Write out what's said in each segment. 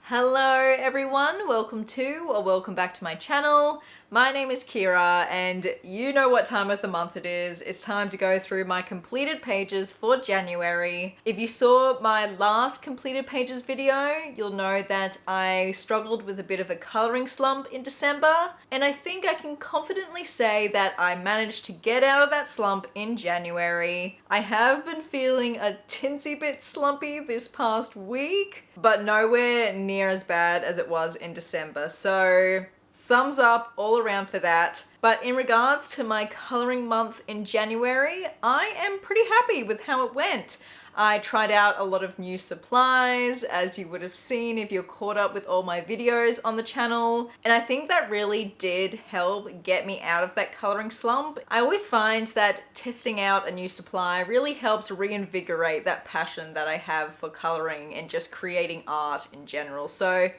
Hello everyone, welcome back to my channel. My name is Kira and you know what time of the month it is. It's time to go through my completed pages for January. If you saw my last completed pages video, you'll know that I struggled with a bit of a colouring slump in December, and I think I can confidently say that I managed to get out of that slump in January. I have been feeling a tinsy bit slumpy this past week, but nowhere near as bad as it was in December. So thumbs up all around for that. But in regards to my colouring month in January, I am pretty happy with how it went. I tried out a lot of new supplies, as you would have seen if you're caught up with all my videos on the channel, and I think that really did help get me out of that colouring slump. I always find that testing out a new supply really helps reinvigorate that passion that I have for colouring and just creating art in general. So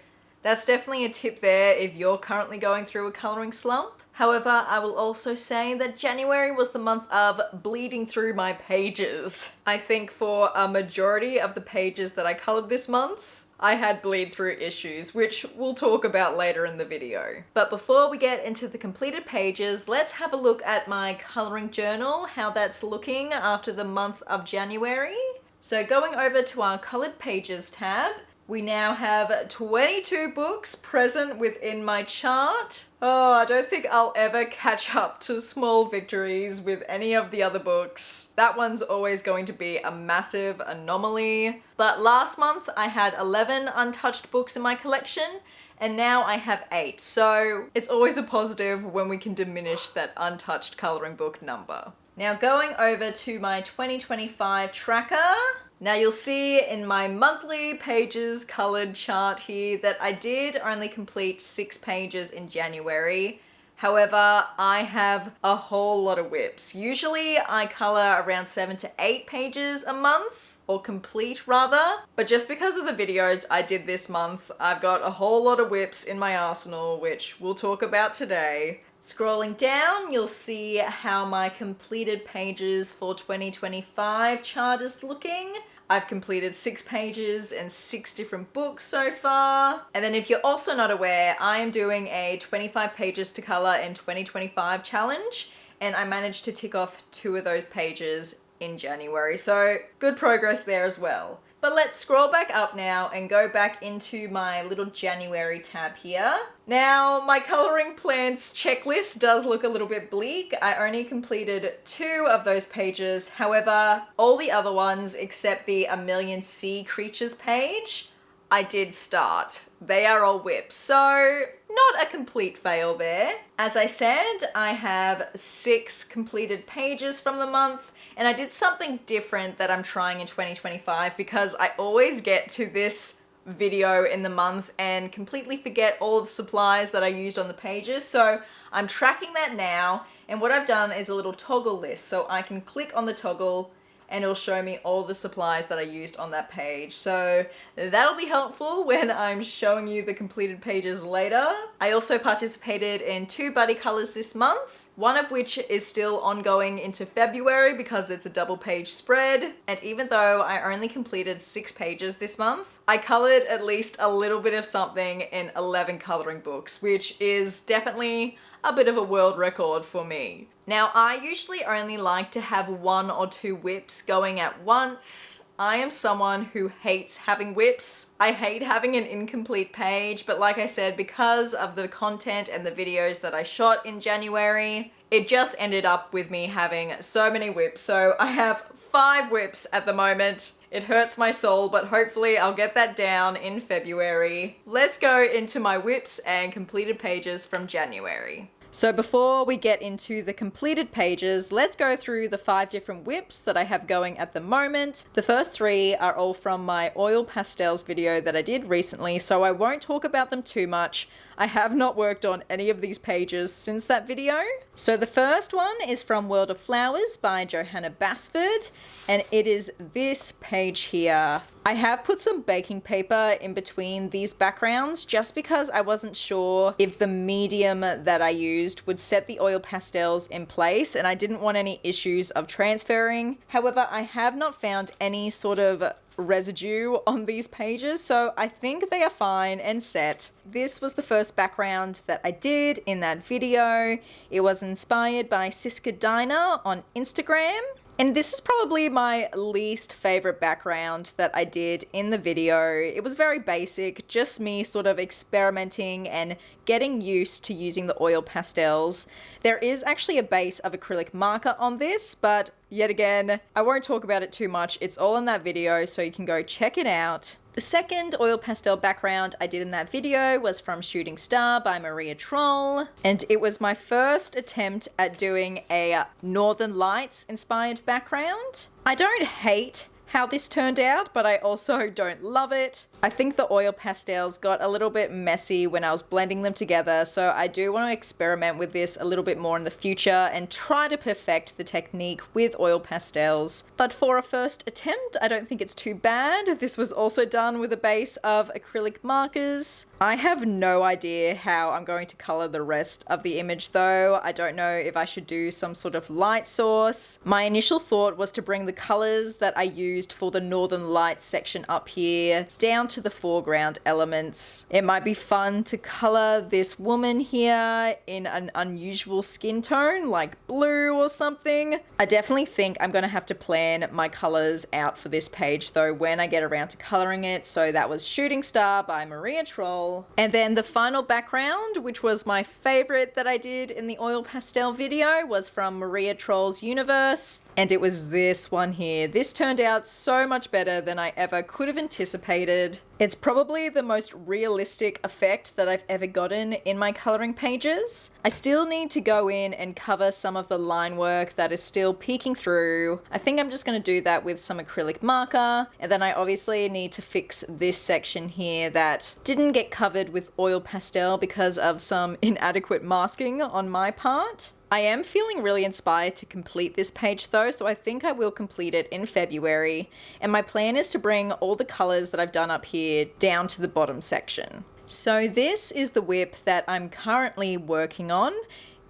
that's definitely a tip there if you're currently going through a colouring slump. However, I will also say that January was the month of bleeding through my pages. I think for a majority of the pages that I coloured this month, I had bleed through issues, which we'll talk about later in the video. But before we get into the completed pages, let's have a look at my colouring journal, how that's looking after the month of January. So going over to our coloured pages tab, we now have 22 books present within my chart. Oh, I don't think I'll ever catch up to Small Victories with any of the other books. That one's always going to be a massive anomaly. But last month I had 11 untouched books in my collection, and now I have 8. So it's always a positive when we can diminish that untouched colouring book number. Now going over to my 2025 tracker. Now you'll see in my monthly pages coloured chart here that I did only complete 6 pages in January. However, I have a whole lot of whips. Usually I colour around 7 to 8 pages a month, or complete rather. But just because of the videos I did this month, I've got a whole lot of whips in my arsenal, which we'll talk about today. Scrolling down, you'll see how my completed pages for 2025 chart is looking. I've completed 6 pages and 6 different books so far. And then if you're also not aware, I am doing a 25 pages to colour in 2025 challenge, and I managed to tick off 2 of those pages in January. So good progress there as well. But let's scroll back up now and go back into my little January tab here. Now, my colouring plants checklist does look a little bit bleak. I only completed 2 of those pages. However, all the other ones except the A Million Sea Creatures page, I did start. They are all whips, so not a complete fail there. As I said, I have 6 completed pages from the month, and I did something different that I'm trying in 2025 because I always get to this video in the month and completely forget all of the supplies that I used on the pages. So I'm tracking that now, and what I've done is a little toggle list, so I can click on the toggle and it'll show me all the supplies that I used on that page. So that'll be helpful when I'm showing you the completed pages later. I also participated in 2 buddy colours this month, one of which is still ongoing into February because it's a double page spread. And even though I only completed 6 pages this month, I coloured at least a little bit of something in 11 colouring books, which is definitely a bit of a world record for me. Now, I usually only like to have 1 or 2 whips going at once. I am someone who hates having whips. I hate having an incomplete page, but like I said, because of the content and the videos that I shot in January, it just ended up with me having so many whips. So I have 5 whips at the moment. It hurts my soul, but hopefully I'll get that down in February. Let's go into my whips and completed pages from January. So before we get into the completed pages, let's go through the 5 different whips that I have going at the moment. The first 3 are all from my oil pastels video that I did recently, so I won't talk about them too much. I have not worked on any of these pages since that video. So the first one is from World of Flowers by Johanna Basford, and it is this page here. I have put some baking paper in between these backgrounds just because I wasn't sure if the medium that I used would set the oil pastels in place, and I didn't want any issues of transferring. However, I have not found any sort of residue on these pages, so I think they are fine and set. This was the first background that I did in that video. It was inspired by Siska Diner on Instagram. And this is probably my least favorite background that I did in the video. It was very basic, just me sort of experimenting and getting used to using the oil pastels. There is actually a base of acrylic marker on this, but yet again, I won't talk about it too much. It's all in that video, so you can go check it out. The second oil pastel background I did in that video was from Shooting Star by Maria Troll, and it was my first attempt at doing a Northern Lights inspired background. I don't hate how this turned out, but I also don't love it. I think the oil pastels got a little bit messy when I was blending them together, so I do want to experiment with this a little bit more in the future and try to perfect the technique with oil pastels. But for a first attempt, I don't think it's too bad. This was also done with a base of acrylic markers. I have no idea how I'm going to color the rest of the image though. I don't know if I should do some sort of light source. My initial thought was to bring the colors that I used for the Northern Lights section up here down to the foreground elements. It might be fun to color this woman here in an unusual skin tone like blue or something. I definitely think I'm gonna have to plan my colors out for this page though when I get around to coloring it. So that was Shooting Star by Maria Troll. And then the final background, which was my favorite that I did in the oil pastel video, was from Maria Troll's Universe, and it was this one here. This turned out so much better than I ever could have anticipated. It's probably the most realistic effect that I've ever gotten in my coloring pages. I still need to go in and cover some of the line work that is still peeking through. I think I'm just going to do that with some acrylic marker, and then I obviously need to fix this section here that didn't get covered with oil pastel because of some inadequate masking on my part. I am feeling really inspired to complete this page though, so I think I will complete it in February, and my plan is to bring all the colors that I've done up here down to the bottom section. So this is the whip that I'm currently working on.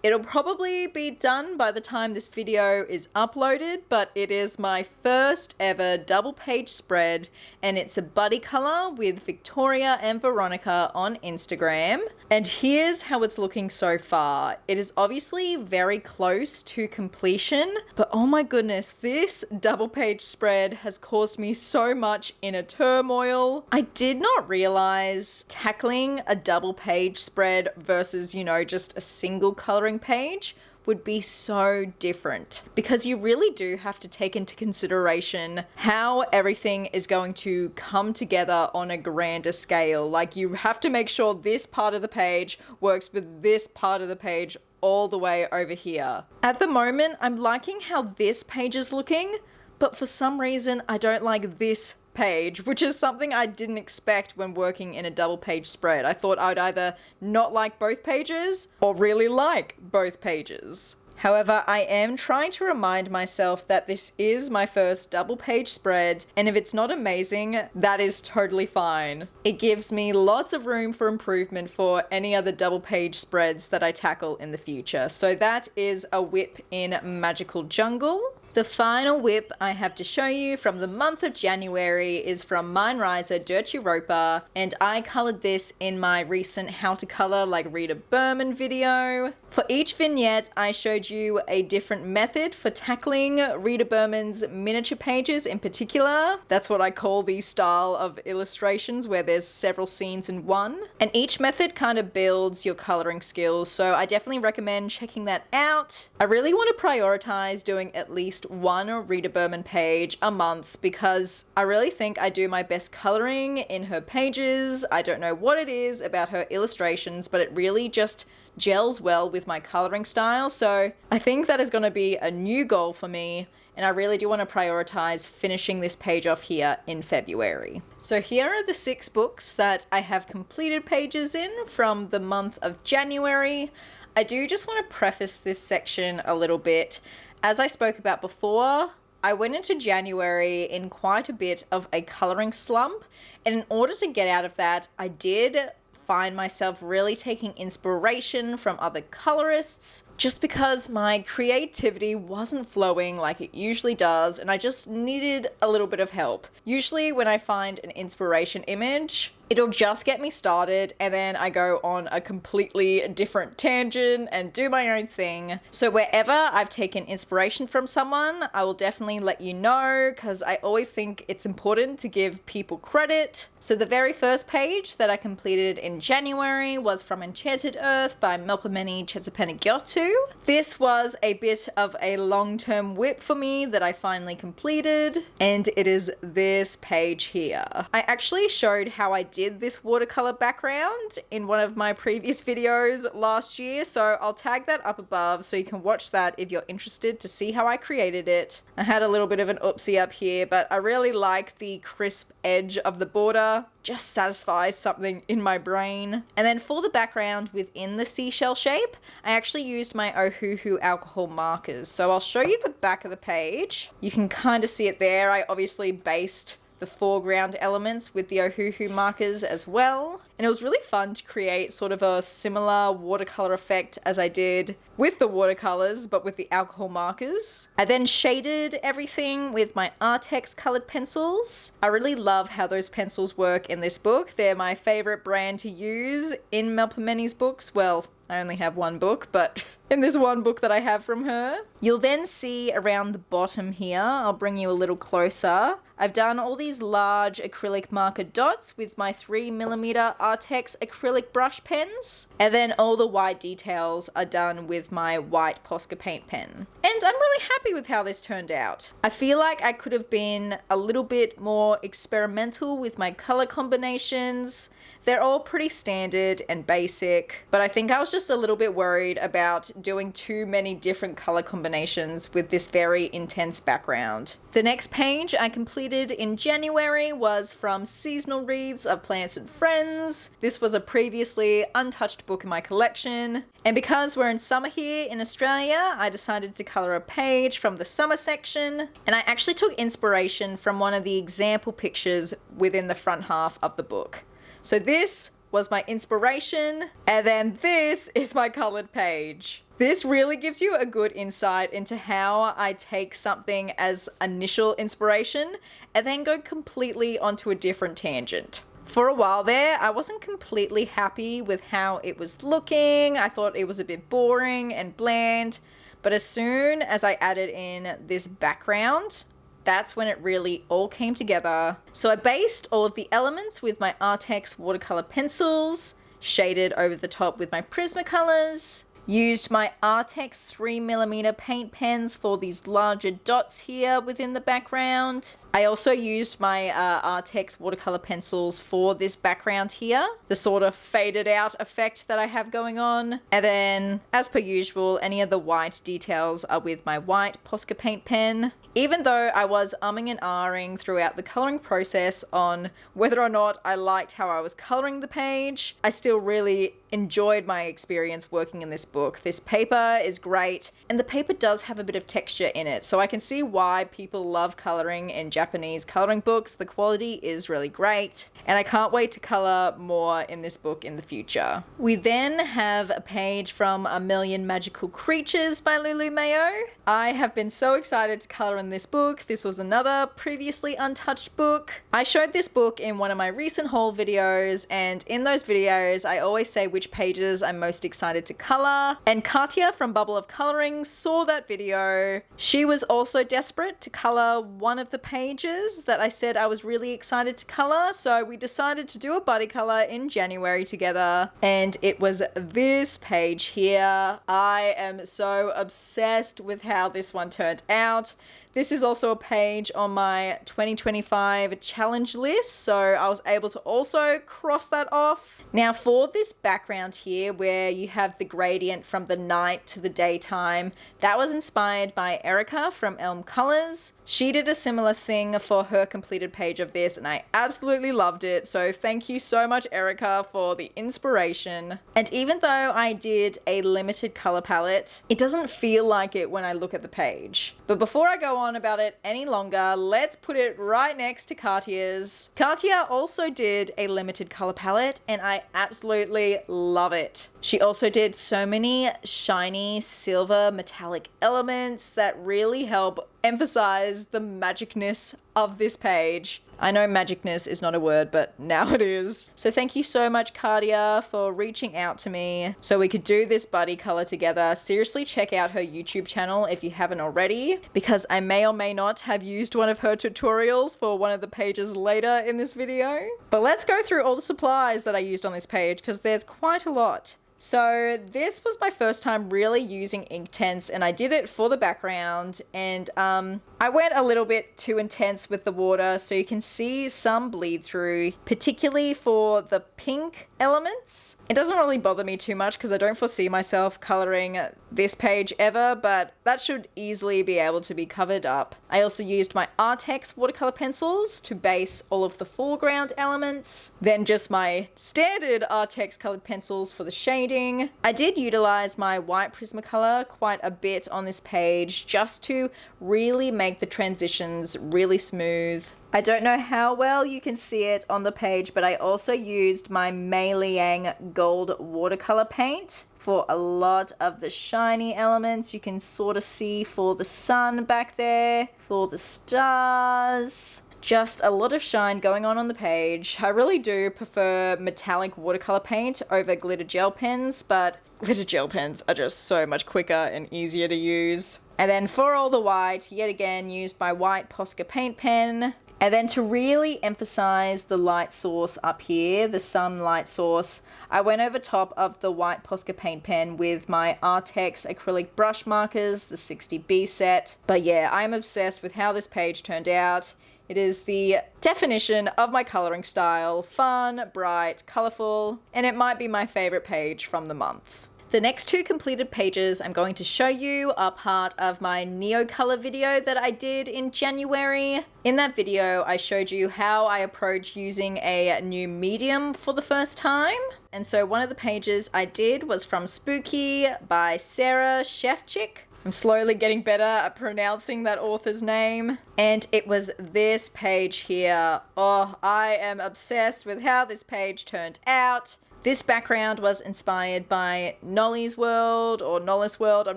It'll probably be done by the time this video is uploaded, but it is my first ever double page spread, and it's a buddy color with Victoria and Veronica on Instagram. And here's how it's looking so far. It is obviously very close to completion, but oh my goodness, this double page spread has caused me so much inner turmoil. I did not realize tackling a double page spread versus, just a single coloring page would be so different, because you really do have to take into consideration how everything is going to come together on a grander scale. Like, you have to make sure this part of the page works with this part of the page all the way over here. At the moment, I'm liking how this page is looking, but for some reason I don't like this page, which is something I didn't expect when working in a double page spread. I thought I'd either not like both pages or really like both pages. However, I am trying to remind myself that this is my first double page spread, and if it's not amazing, that is totally fine. It gives me lots of room for improvement for any other double page spreads that I tackle in the future. So that is a whip in Magical Jungle. The final whip I have to show you from the month of January is from Mindriser Dirt Europa, and I colored this in my recent How to Color Like Rita Berman video. For each vignette, I showed you a different method for tackling Rita Berman's miniature pages in particular. That's what I call the style of illustrations where there's several scenes in one. And each method kind of builds your coloring skills, so I definitely recommend checking that out. I really want to prioritize doing at least one Rita Berman page a month, because I really think I do my best coloring in her pages. I don't know what it is about her illustrations, but it really just gels well with my coloring style. So I think that is going to be a new goal for me, and I really do want to prioritize finishing this page off here in February. So here are the 6 books that I have completed pages in from the month of January. I do just want to preface this section a little bit. As I spoke about before, I went into January in quite a bit of a coloring slump, and in order to get out of that, I did find myself really taking inspiration from other colorists just because my creativity wasn't flowing like it usually does and I just needed a little bit of help. Usually when I find an inspiration image, it'll just get me started and then I go on a completely different tangent and do my own thing. So wherever I've taken inspiration from someone, I will definitely let you know because I always think it's important to give people credit. So the very first page that I completed in January was from Enchanted Earth by Melpomene Chetzepenigyotu. This was a bit of a long-term whip for me that I finally completed, and it is this page here. I actually showed how I did this watercolor background in one of my previous videos last year, so I'll tag that up above so you can watch that if you're interested to see how I created it. I had a little bit of an oopsie up here, but I really like the crisp edge of the border. Just satisfies something in my brain. And then for the background within the seashell shape, I actually used my Ohuhu alcohol markers. So I'll show you the back of the page. You can kind of see it there. I obviously based the foreground elements with the Ohuhu markers as well. And it was really fun to create sort of a similar watercolor effect as I did with the watercolors, but with the alcohol markers. I then shaded everything with my Artex colored pencils. I really love how those pencils work in this book. They're my favorite brand to use in Melpomene's books. Well, I only have one book, but in this one book that I have from her. You'll then see around the bottom here, I'll bring you a little closer. I've done all these large acrylic marker dots with my 3mm Artex acrylic brush pens. And then all the white details are done with my white Posca paint pen. And I'm really happy with how this turned out. I feel like I could have been a little bit more experimental with my color combinations. They're all pretty standard and basic, but I think I was just a little bit worried about doing too many different color combinations with this very intense background. The next page I completed in January was from Seasonal Wreaths of Plants and Friends. This was a previously untouched book in my collection. And because we're in summer here in Australia, I decided to color a page from the summer section. And I actually took inspiration from one of the example pictures within the front half of the book. So this was my inspiration, and then this is my colored page. This really gives you a good insight into how I take something as initial inspiration and then go completely onto a different tangent. For a while there, I wasn't completely happy with how it was looking. I thought it was a bit boring and bland, but as soon as I added in this background, that's when it really all came together. So I based all of the elements with my Artex watercolor pencils, shaded over the top with my Prismacolors, used my Artex 3mm paint pens for these larger dots here within the background. I also used my Artex watercolor pencils for this background here, the sort of faded out effect that I have going on. And then, as per usual, any of the white details are with my white Posca paint pen. Even though I was umming and ahhing throughout the coloring process on whether or not I liked how I was coloring the page, I still really enjoyed my experience working in this book. This paper is great, and the paper does have a bit of texture in it, so I can see why people love coloring in Japanese coloring books. The quality is really great, and I can't wait to color more in this book in the future. We then have a page from A Million Magical Creatures by Lulu Mayo. I have been so excited to color in this book. This was another previously untouched book. I showed this book in one of my recent haul videos, and in those videos I always say which pages I'm most excited to color, and Katya from Bubble of Coloring saw that video. She was also desperate to color one of the pages that I said I was really excited to color, so we decided to do a buddy color in January together, and it was this page here. I am so obsessed with how this one turned out. This is also a page on my 2025 challenge list, so I was able to also cross that off. Now for this background here, where you have the gradient from the night to the daytime, that was inspired by Erica from Elm Colors. She did a similar thing for her completed page of this, and I absolutely loved it, so thank you so much, Erica, for the inspiration. And even though I did a limited color palette, it doesn't feel like it when I look at the page. But before I go on about it any longer, let's put it right next to Cartier's. Cartier also did a limited color palette and I absolutely love it. She also did so many shiny silver metallic elements that really help emphasize the magicness of this page. I know magicness is not a word, but now it is. So thank you so much, Cartier, for reaching out to me so we could do this buddy color together. Seriously, check out her YouTube channel if you haven't already, because I may or may not have used one of her tutorials for one of the pages later in this video. But let's go through all the supplies that I used on this page, because there's quite a lot. So this was my first time really using Inktense, and I did it for the background, and I went a little bit too intense with the water, so you can see some bleed through, particularly for the pink elements. It doesn't really bother me too much because I don't foresee myself coloring this page ever, but that should easily be able to be covered up. I also used my Artex watercolor pencils to base all of the foreground elements, then just my standard Artex colored pencils for the shading. I did utilize my white Prismacolor quite a bit on this page just to really make the transitions really smooth. I don't know how well you can see it on the page, but I also used my Mei Liang gold watercolor paint for a lot of the shiny elements. You can sort of see for the sun back there, for the stars. Just a lot of shine going on the page. I really do prefer metallic watercolor paint over glitter gel pens, but glitter gel pens are just so much quicker and easier to use. And then for all the white, yet again used my white Posca paint pen. And then to really emphasize the light source up here, the sun light source, I went over top of the white Posca paint pen with my Artex acrylic brush markers, the 60B set. But yeah, I'm obsessed with how this page turned out. It is the definition of my coloring style: fun, bright, colorful, and it might be my favorite page from the month. The next two completed pages I'm going to show you are part of my Neocolor video that I did in January. In that video, I showed you how I approach using a new medium for the first time. And so one of the pages I did was from Spooky by Sarah Shefchik. I'm slowly getting better at pronouncing that author's name. And it was this page here. Oh, I am obsessed with how this page turned out. This background was inspired by Nolly's World or Nollis World. I'm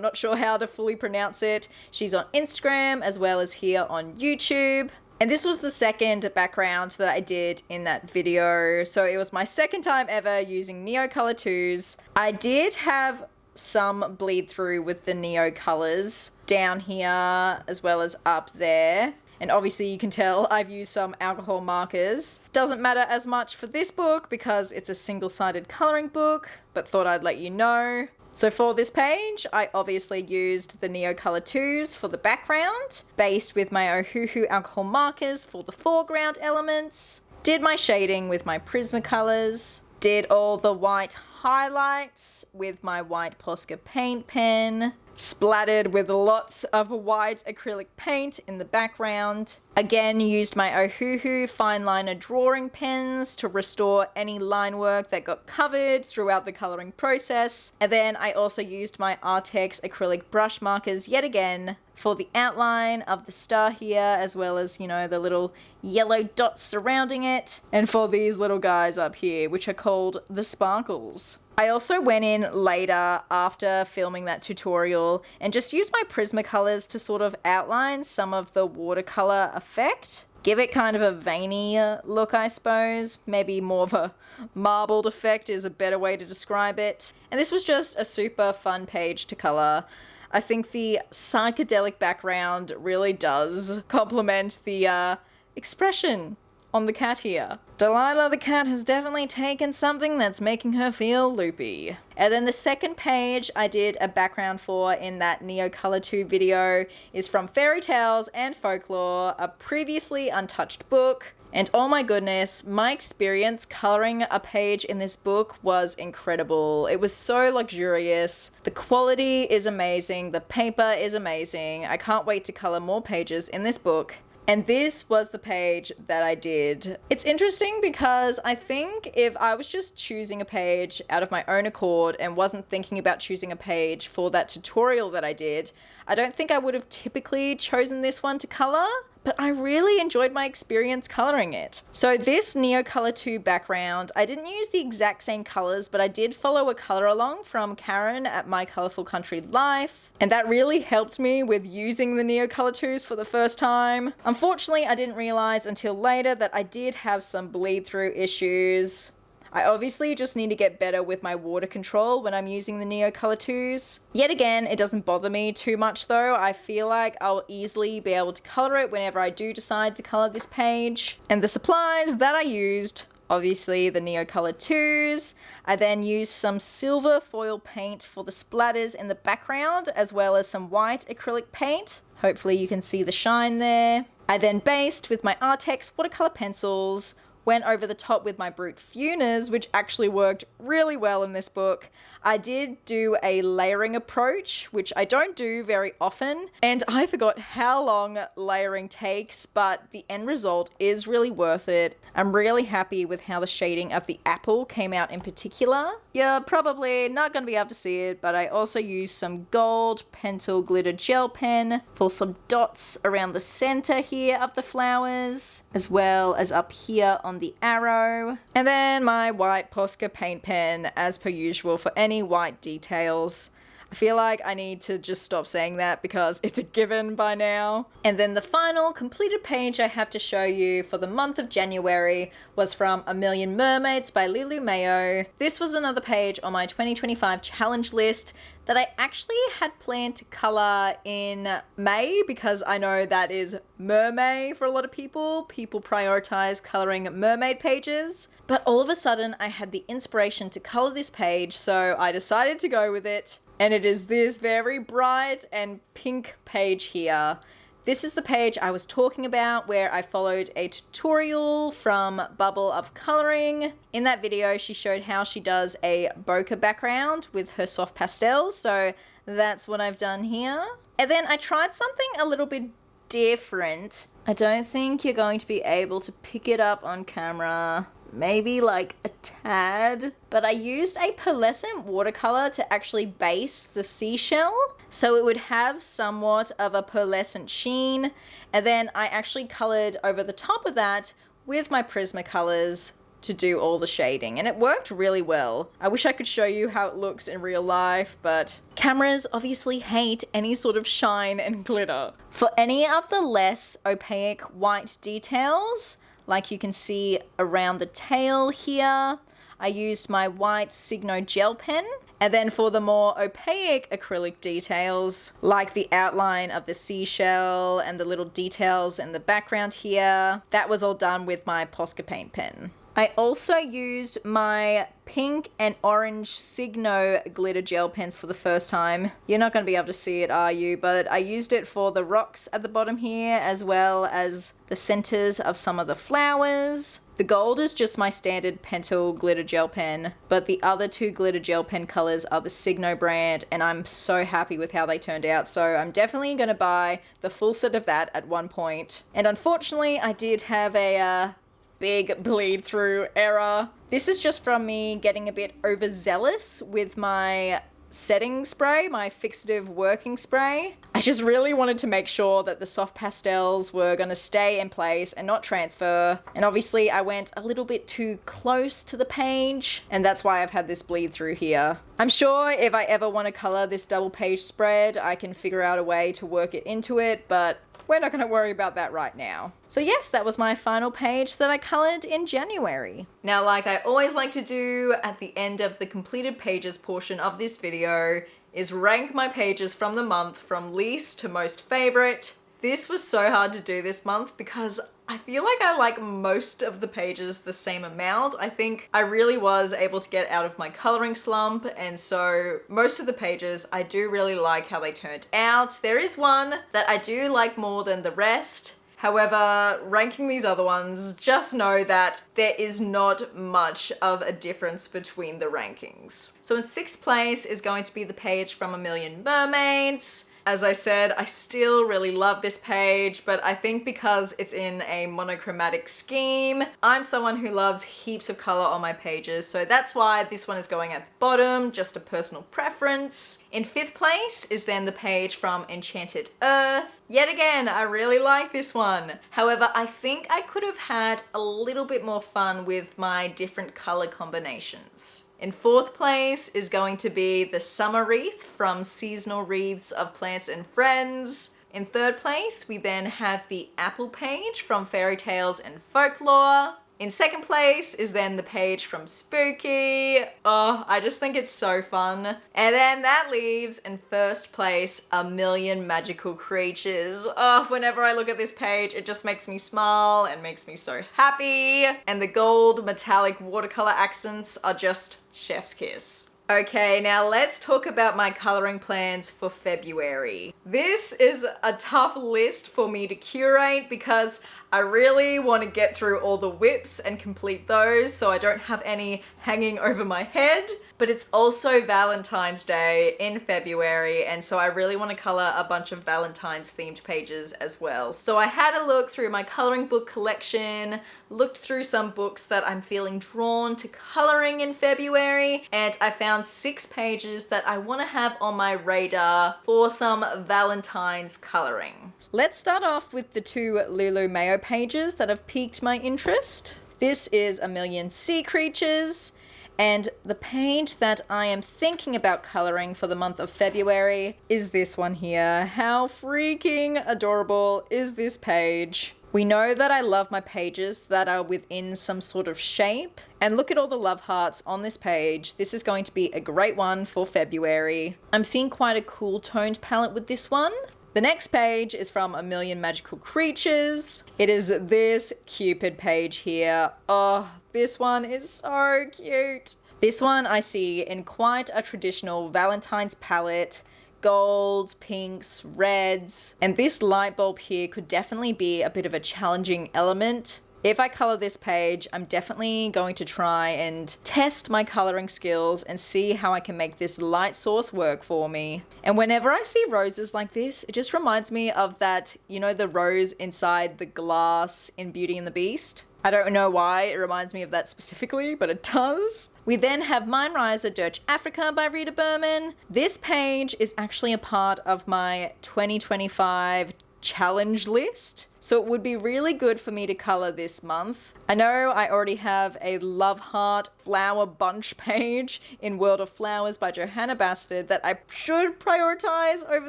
not sure how to fully pronounce it. She's on Instagram as well as here on YouTube. And this was the second background that I did in that video. So it was my second time ever using Neocolor 2s. I did have some bleed through with the Neo colors down here as well as up there. And obviously you can tell I've used some alcohol markers. Doesn't matter as much for this book because it's a single-sided coloring book, but thought I'd let you know. So for this page, I obviously used the Neocolor 2s for the background, based with my Ohuhu alcohol markers for the foreground elements, did my shading with my Prismacolors, did all the white highlights with my white Posca paint pen, splattered with lots of white acrylic paint in the background. Again, used my Ohuhu fine liner drawing pens to restore any line work that got covered throughout the coloring process. And then I also used my Artex acrylic brush markers yet again for the outline of the star here, as well as, you know, the little yellow dots surrounding it. And for these little guys up here, which are called the sparkles. I also went in later after filming that tutorial and just used my Prismacolors to sort of outline some of the watercolor effect. Give it kind of a veiny look, I suppose. Maybe more of a marbled effect is a better way to describe it. And this was just a super fun page to color. I think the psychedelic background really does complement the expression on the cat here. Delilah the cat has definitely taken something that's making her feel loopy. And then the second page I did a background for in that Neocolor 2 video is from Fairy Tales and Folklore, a previously untouched book. And oh my goodness, my experience coloring a page in this book was incredible. It was so luxurious. The quality is amazing. The paper is amazing. I can't wait to color more pages in this book. And this was the page that I did. It's interesting because I think if I was just choosing a page out of my own accord and wasn't thinking about choosing a page for that tutorial that I did, I don't think I would have typically chosen this one to color, but I really enjoyed my experience coloring it. So this Neocolor 2 background, I didn't use the exact same colors, but I did follow a color along from Karen at My Colorful Country Life, and that really helped me with using the Neocolor 2s for the first time. Unfortunately, I didn't realize until later that I did have some bleed through issues. I obviously just need to get better with my water control when I'm using the Neocolor 2s. Yet again, it doesn't bother me too much though. I feel like I'll easily be able to color it whenever I do decide to color this page. And the supplies that I used, obviously the Neocolor 2s. I then used some silver foil paint for the splatters in the background, as well as some white acrylic paint. Hopefully you can see the shine there. I then based with my Artex watercolor pencils, went over the top with my Brute Funas, which actually worked really well in this book. I did do a layering approach, which I don't do very often, and I forgot how long layering takes, but the end result is really worth it. I'm really happy with how the shading of the apple came out in particular. You're probably not going to be able to see it, but I also used some gold Pentel glitter gel pen for some dots around the center here of the flowers, as well as up here on the arrow. And then my white Posca paint pen, as per usual, for any white details. I feel like I need to just stop saying that because it's a given by now. And then the final completed page I have to show you for the month of January was from A Million Mermaids by Lulu Mayo. This was another page on my 2025 challenge list that I actually had planned to color in May because I know that is mermaid for a lot of people. People prioritize coloring mermaid pages. But all of a sudden I had the inspiration to color this page, so I decided to go with it. And it is this very bright and pink page here. This is the page I was talking about where I followed a tutorial from Bubble of Coloring. In that video, she showed how she does a bokeh background with her soft pastels. So that's what I've done here. And then I tried something a little bit different. I don't think you're going to be able to pick it up on camera. Maybe like a tad, but I used a pearlescent watercolor to actually base the seashell, so it would have somewhat of a pearlescent sheen, and then I actually colored over the top of that with my Prismacolors to do all the shading, and it worked really well. I wish I could show you how it looks in real life, but cameras obviously hate any sort of shine and glitter. For any of the less opaque white details, like you can see around the tail here, I used my white Signo gel pen. And then for the more opaque acrylic details, like the outline of the seashell and the little details in the background here, that was all done with my Posca paint pen. I also used my pink and orange Signo glitter gel pens for the first time. You're not going to be able to see it, are you? But I used it for the rocks at the bottom here, as well as the centers of some of the flowers. The gold is just my standard Pentel glitter gel pen, but the other two glitter gel pen colors are the Signo brand, and I'm so happy with how they turned out. So I'm definitely going to buy the full set of that at one point. And unfortunately, I did have a big bleed through error. This is just from me getting a bit overzealous with my setting spray, my fixative working spray. I just really wanted to make sure that the soft pastels were going to stay in place and not transfer. And obviously I went a little bit too close to the page, and that's why I've had this bleed through here. I'm sure if I ever want to color this double page spread, I can figure out a way to work it into it, but we're not going to worry about that right now. So yes, that was my final page that I colored in January. Now, like I always like to do at the end of the completed pages portion of this video, is rank my pages from the month from least to most favorite. This was so hard to do this month because I feel like I like most of the pages the same amount. I think I really was able to get out of my coloring slump, and so most of the pages I do really like how they turned out. There is one that I do like more than the rest. However, ranking these other ones, just know that there is not much of a difference between the rankings. So in 6th place is going to be the page from A Million Mermaids. As I said, I still really love this page, but I think because it's in a monochromatic scheme, I'm someone who loves heaps of color on my pages, so that's why this one is going at the bottom, just a personal preference. In 5th place is then the page from Enchanted Earth. Yet again, I really like this one. However, I think I could have had a little bit more fun with my different color combinations. In 4th place is going to be the Summer Wreath from Seasonal Wreaths of Plants and Friends. In 3rd place, we then have the Apple page from Fairy Tales and Folklore. In 2nd place is then the page from Spooky. Oh, I just think it's so fun. And then that leaves in 1st place A Million Magical Creatures. Oh, whenever I look at this page, it just makes me smile and makes me so happy. And the gold metallic watercolor accents are just chef's kiss. Okay, now let's talk about my coloring plans for February. This is a tough list for me to curate because I really want to get through all the whips and complete those so I don't have any hanging over my head. But it's also Valentine's Day in February, and so I really want to color a bunch of Valentine's themed pages as well. So I had a look through my coloring book collection, looked through some books that I'm feeling drawn to coloring in February, and I found 6 pages that I want to have on my radar for some Valentine's coloring. Let's start off with the 2 Lulu Mayo pages that have piqued my interest. This is A Million Sea Creatures. And the page that I am thinking about coloring for the month of February is this one here. How freaking adorable is this page? We know that I love my pages that are within some sort of shape. And look at all the love hearts on this page. This is going to be a great one for February. I'm seeing quite a cool toned palette with this one. The next page is from A Million Magical Creatures. It is this Cupid page here. Oh, this one is so cute. This one I see in quite a traditional Valentine's palette. Golds, pinks, reds. And this light bulb here could definitely be a bit of a challenging element. If I color this page, I'm definitely going to try and test my coloring skills and see how I can make this light source work for me. And whenever I see roses like this, it just reminds me of that, you know, the rose inside the glass in Beauty and the Beast. I don't know why it reminds me of that specifically, but it does. We then have Mine Riser Dirge Africa by Rita Berman. This page is actually a part of my 2025 challenge list. So it would be really good for me to color this month. I know I already have a Love Heart flower bunch page in World of Flowers by Johanna Basford that I should prioritize over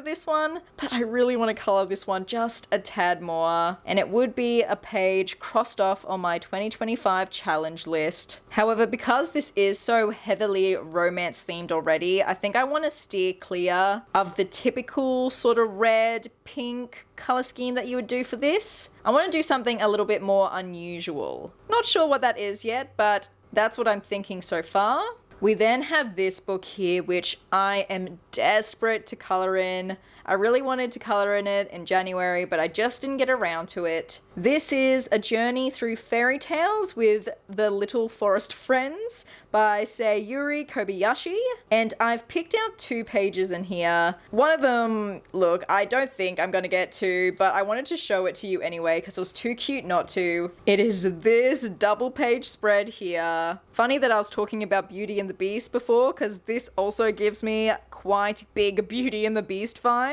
this one, but I really want to color this one just a tad more. And it would be a page crossed off on my 2025 challenge list. However, because this is so heavily romance themed already, I think I want to steer clear of the typical sort of red, pink color scheme that you would do for this. I want to do something a little bit more unusual. Not sure what that is yet, but that's what I'm thinking so far. We then have this book here, which I am desperate to color in. I really wanted to color in it in January, but I just didn't get around to it. This is A Journey Through Fairy Tales with the Little Forest Friends by Sayuri Kobayashi. And I've picked out 2 pages in here. One of them, look, I don't think I'm gonna get to, but I wanted to show it to you anyway because it was too cute not to. It is this double page spread here. Funny that I was talking about Beauty and the Beast before, because this also gives me quite big Beauty and the Beast vibes.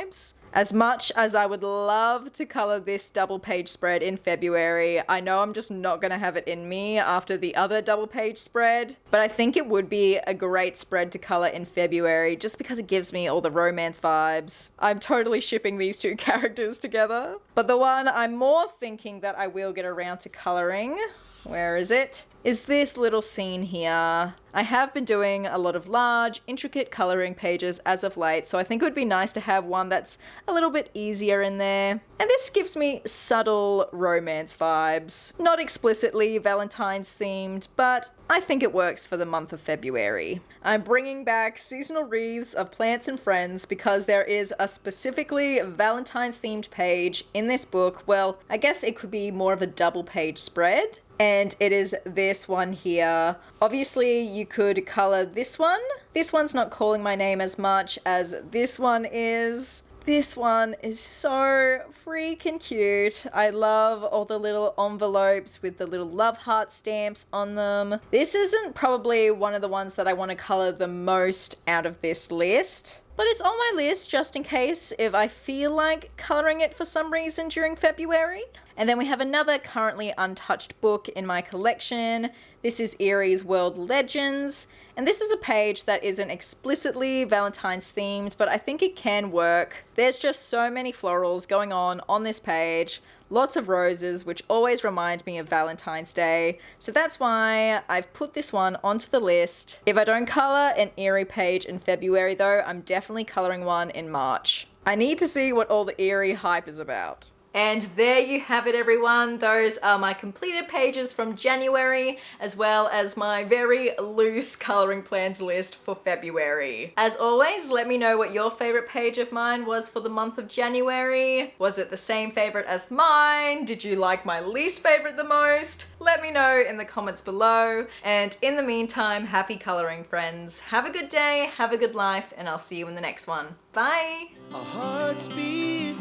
As much as I would love to color this double page spread in February, I know I'm just not going to have it in me after the other double page spread, but I think it would be a great spread to color in February just because it gives me all the romance vibes. I'm totally shipping these 2 characters together. But the one I'm more thinking that I will get around to coloring, where is it? Is this little scene here. I have been doing a lot of large, intricate coloring pages as of late, so I think it would be nice to have one that's a little bit easier in there. And this gives me subtle romance vibes. Not explicitly Valentine's themed, but I think it works for the month of February. I'm bringing back Seasonal Wreaths of Plants and Friends because there is a specifically Valentine's themed page in this book. Well, I guess it could be more of a double page spread. And it is this one here. Obviously, you could color this one. This one's not calling my name as much as this one is. This one is so freaking cute. I love all the little envelopes with the little love heart stamps on them. This isn't probably one of the ones that I want to color the most out of this list, but it's on my list just in case if I feel like coloring it for some reason during February. And then we have another currently untouched book in my collection. This is Erie's World Legends. And this is a page that isn't explicitly Valentine's themed, but I think it can work. There's just so many florals going on this page. Lots of roses, which always remind me of Valentine's Day. So that's why I've put this one onto the list. If I don't color an Erie page in February though, I'm definitely coloring one in March. I need to see what all the Erie hype is about. And there you have it, everyone. Those are my completed pages from January, as well as my very loose coloring plans list for February. As always, let me know what your favorite page of mine was for the month of January. Was it the same favorite as mine? Did you like my least favorite the most? Let me know in the comments below. And in the meantime, happy coloring, friends. Have a good day, have a good life, and I'll see you in the next one. Bye! Our hearts beat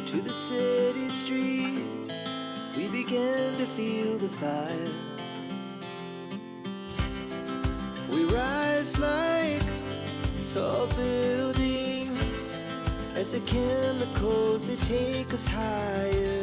to the city streets, we began to feel the fire. We rise like tall buildings as the chemicals, they take us higher.